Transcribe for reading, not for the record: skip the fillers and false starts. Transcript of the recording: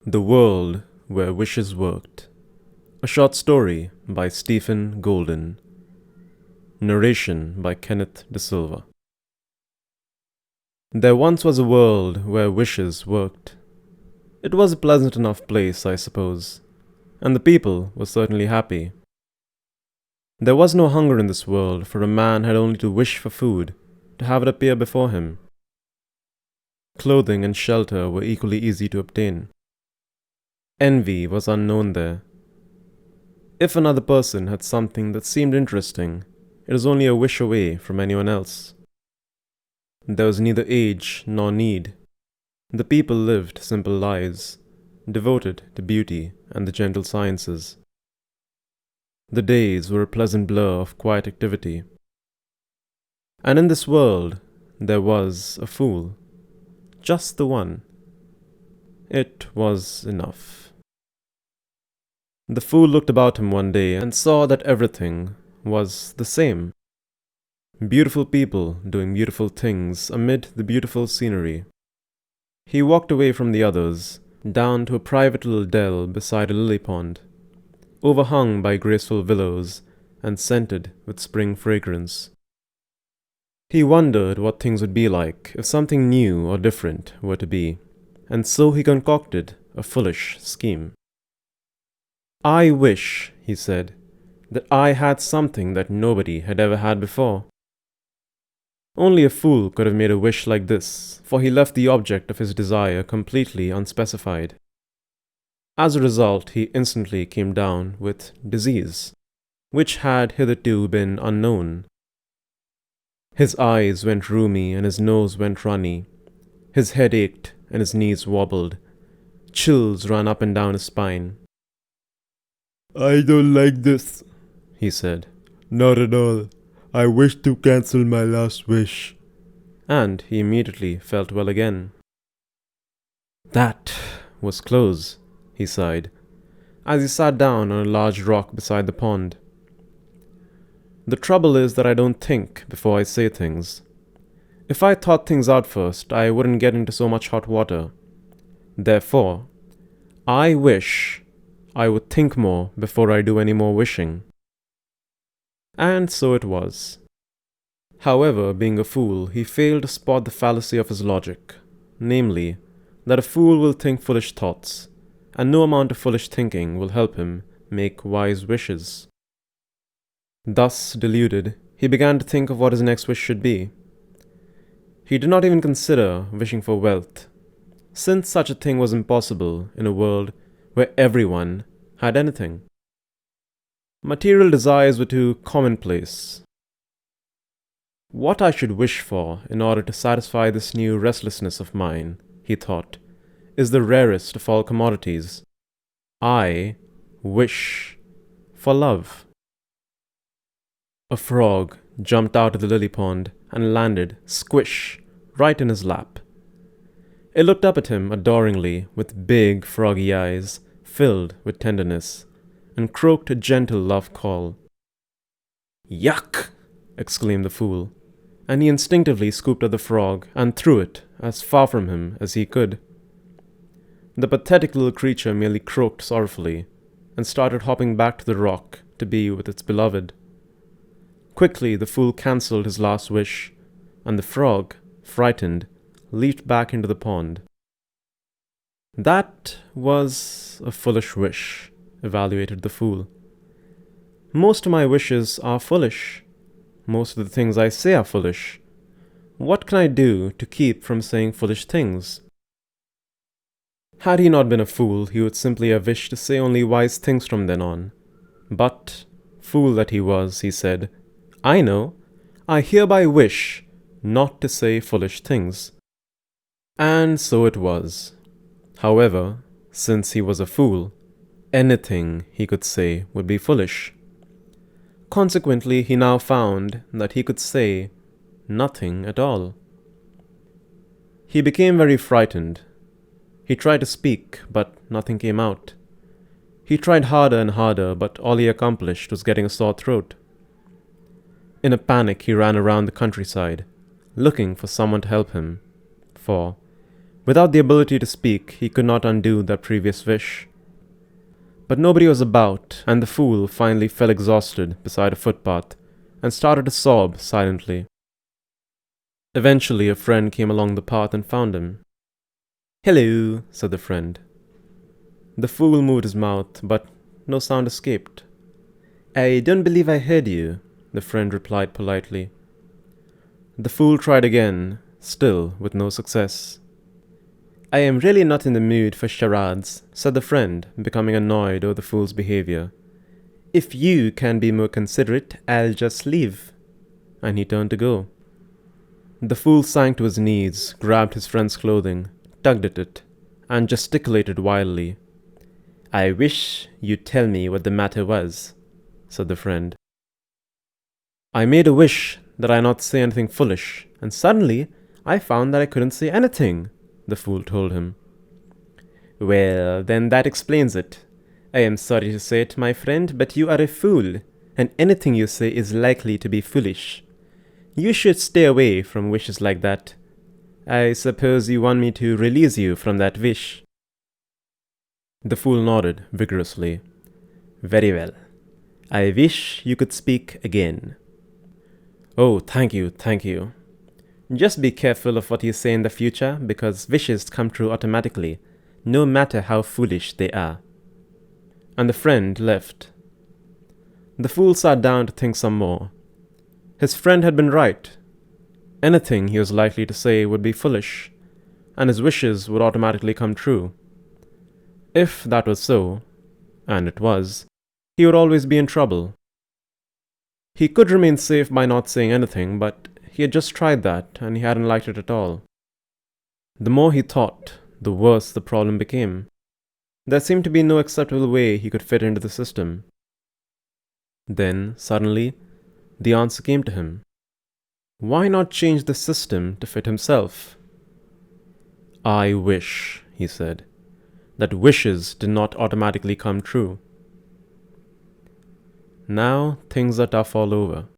The World Where Wishes Worked. A short story by Stephen Goldin. Narration by Kenneth De Silva. There once was a world where wishes worked. It was a pleasant enough place, I suppose, and the people were certainly happy. There was no hunger in this world, for a man had only to wish for food, to have it appear before him. Clothing and shelter were equally easy to obtain. Envy was unknown there. If another person had something that seemed interesting, it was only a wish away from anyone else. There was neither age nor need. The people lived simple lives, devoted to beauty and the gentle sciences. The days were a pleasant blur of quiet activity. And in this world, there was a fool. Just the one. It was enough. The fool looked about him one day and saw that everything was the same. Beautiful people doing beautiful things amid the beautiful scenery. He walked away from the others, down to a private little dell beside a lily pond, overhung by graceful willows and scented with spring fragrance. He wondered what things would be like if something new or different were to be, and so he concocted a foolish scheme. "I wish," he said, "that I had something that nobody had ever had before." Only a fool could have made a wish like this, for he left the object of his desire completely unspecified. As a result, he instantly came down with disease, which had hitherto been unknown. His eyes went rheumy and his nose went runny. His head ached and his knees wobbled. Chills ran up and down his spine. "I don't like this," he said. "Not at all. I wish to cancel my last wish." And he immediately felt well again. "That was close," he sighed, as he sat down on a large rock beside the pond. "The trouble is that I don't think before I say things. If I thought things out first, I wouldn't get into so much hot water. Therefore, I wish I would think more before I do any more wishing." And so it was. However, being a fool, he failed to spot the fallacy of his logic, namely, that a fool will think foolish thoughts, and no amount of foolish thinking will help him make wise wishes. Thus deluded, he began to think of what his next wish should be. He did not even consider wishing for wealth, since such a thing was impossible in a world where everyone had anything. Material desires were too commonplace. "What I should wish for in order to satisfy this new restlessness of mine," he thought, "is the rarest of all commodities. I wish for love." A frog jumped out of the lily pond and landed, squish, right in his lap. It looked up at him adoringly with big froggy eyes filled with tenderness, and croaked a gentle love call. "Yuck!" exclaimed the fool, and he instinctively scooped at the frog and threw it as far from him as he could. The pathetic little creature merely croaked sorrowfully and started hopping back to the rock to be with its beloved. Quickly the fool cancelled his last wish, and the frog, frightened, leaped back into the pond. "That was a foolish wish," evaluated the fool. "Most of my wishes are foolish. Most of the things I say are foolish. What can I do to keep from saying foolish things?" Had he not been a fool, he would simply have wished to say only wise things from then on. But, fool that he was, he said, "I know. I hereby wish not to say foolish things." And so it was. However, since he was a fool, anything he could say would be foolish. Consequently, he now found that he could say nothing at all. He became very frightened. He tried to speak, but nothing came out. He tried harder and harder, but all he accomplished was getting a sore throat. In a panic, he ran around the countryside, looking for someone to help him, for Without the ability to speak, he could not undo that previous wish. But nobody was about, and the fool finally fell exhausted beside a footpath and started to sob silently. Eventually, a friend came along the path and found him. "Hello," said the friend. The fool moved his mouth, but no sound escaped. "I don't believe I heard you," the friend replied politely. The fool tried again, still with no success. "I am really not in the mood for charades," said the friend, becoming annoyed over the fool's behavior. "If you can be more considerate, I'll just leave." And he turned to go. The fool sank to his knees, grabbed his friend's clothing, tugged at it, and gesticulated wildly. "I wish you'd tell me what the matter was," said the friend. "I made a wish that I not say anything foolish, and suddenly I found that I couldn't say anything," the fool told him. "Well, then that explains it. I am sorry to say it, my friend, but you are a fool, and anything you say is likely to be foolish. You should stay away from wishes like that. I suppose you want me to release you from that wish." The fool nodded vigorously. "Very well. I wish you could speak again." "Oh, thank you, thank you. Just be careful of what you say in the future, because wishes come true automatically, no matter how foolish they are." And the friend left. The fool sat down to think some more. His friend had been right. Anything he was likely to say would be foolish, and his wishes would automatically come true. If that was so, and it was, he would always be in trouble. He could remain safe by not saying anything, but he had just tried that, and he hadn't liked it at all. The more he thought, the worse the problem became. There seemed to be no acceptable way he could fit into the system. Then, suddenly, the answer came to him. Why not change the system to fit himself? "I wish," he said, "that wishes did not automatically come true." Now things are tough all over.